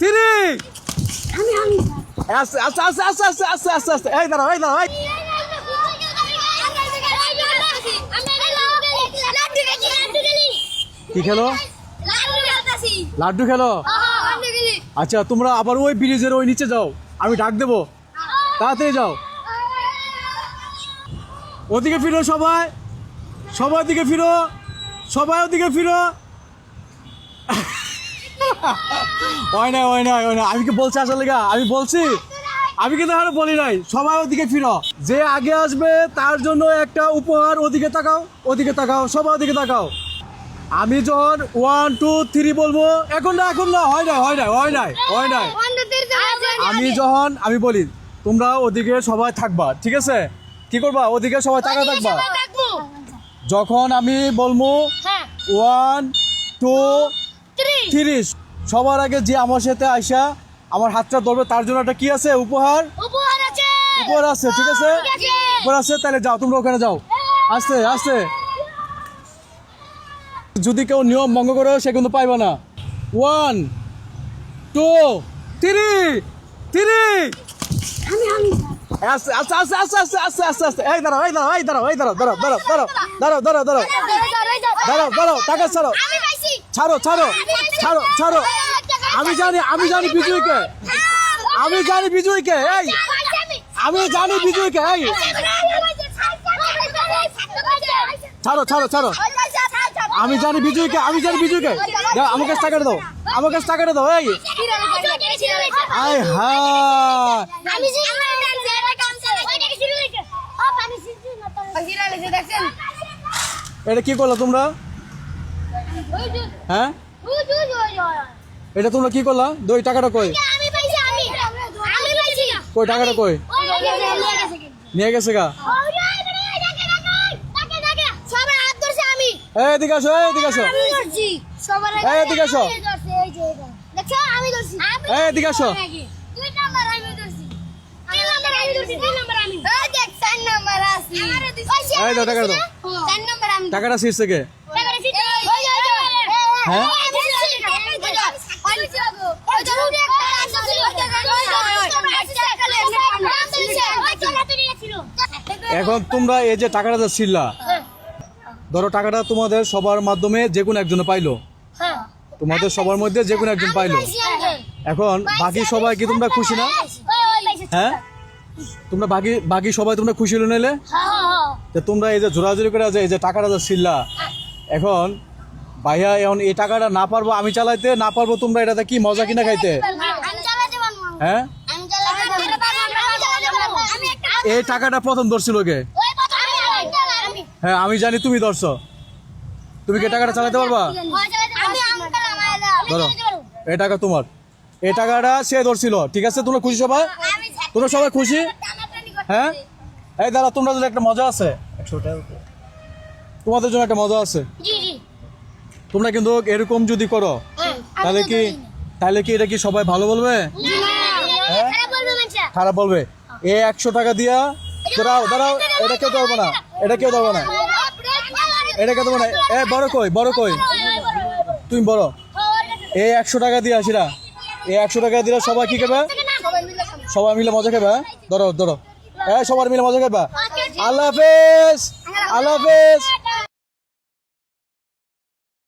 3 আস্তে আস্তে আস্তে আস্তে আস্তে আস্তে আস্তে আস্তে এই দাঁড়াও এই দাঁড়াও কি খেলো লাড্ডু খেলো আচ্ছা তোমরা আবার ওই ব্রিজের ওই নিচে যাও আমি ডাক দেবো তাড়াতাড়ি যাও ওদিকে ফিরো সবাই সবাই দিকে ফিরো সবাই ওদিকে ফিরো হয় না হয় না হয় না আমি কি বলছি আসলে আমি বলছি আমি কিন্তু আর বলি নাই সবাই ওদিকে ফিরো যে আগে আসবে তার জন্য একটা উপহার ওদিকে তাকাও সবাই ওদিকে তাকাও আমি যখন 1 2 3 বলবো এখন না হয় নাই আমি বলি তোমরা ওদিকে সবাই থাকবা ঠিক আছে কি করবা ওদিকে সবাই থাকবা যখন আমি বলবো 1 2 3 সবার আগে যে আমার সাথে আইসা আমার হাতটা ধরবে তার জন্য একটা কি আছে উপহার আছে ঠিক আছে উপহার আছে তাহলে যাও তোমরা ওখানে যাও আস্তে আস্তে যদি কেউ নিয়ম ভঙ্গ করো সে কিন্তু পাইবা না 1 2 3 আস্তে আস্তে আস্তে আস্তে আস্তে আস্তে আস্তে আস্তে এই দাঁড়াও টাকা ছাড়ো আমি জানি বিজয়কে এই আমি জানি বিজয়কে এই ছাড়ো আমি জানি বিজয়কে আমার কাছে টাকাটা দাও এই আয় হ্যাঁ এটা কি করলা তোমরা হ্যাঁ এটা তোমরা কি করলা দই টাকাটা কই টাকাটা কই নিয়ে গেছে গা এদিকে আসো এদিকে আসো টাকাটা শীর্ষে কে হ্যাঁ এখন তোমরা এই যে টাকাটা যাচ্ছিলা ধরো টাকাটা তোমাদের সবার মাধ্যমে যে কোনো একজনে পাইলো তোমাদের সবার মধ্যে যে কোনো একজন পাইলো এখন বাকি সবাই কি তোমরা খুশি না হ্যাঁ তোমরা বাকি সবাই তোমরা খুশি হলে নিলে তোমরা এই যে জোরাজুরি করে এই যে টাকাটা যাচ্ছিলা এখন ভাইয়া এখন এই টাকাটা না পারবো আমি চালাইতে না পারবো তোমরা এটাতে কি মজা কিনা খাইতে হ্যাঁ এই টাকাটা প্রথম ধরছিল কে হ্যাঁ আমি জানি তুমি ধরছো তুমি কি টাকাটা চালাতে পারবা ধরো এই টাকা তোমার এই টাকাটা সে ধরছিল ঠিক আছে তোমরা খুশি তোমরা সবাই খুশি হ্যাঁ এই দাঁড়া তোমরা জন্য একটা মজা আছে তোমাদের জন্য একটা মজা আছে তোমরা কিন্তু এরকম যদি করো তাহলে কি এটা কি সবাই ভালো বলবে খারাপ বলবে এই 100 টাকা দিয়া দাঁড়াও এটা কেউ ধরবো না এ বড় কই তুমি বড় এই 100 টাকা দিয়ে আসিরা এই 100 টাকা দিলে সবাই কি খাবে সবাই মিলে মজা খাবে ধরো সবাই মিলে মজা খাবে আল্লাহ হাফেজ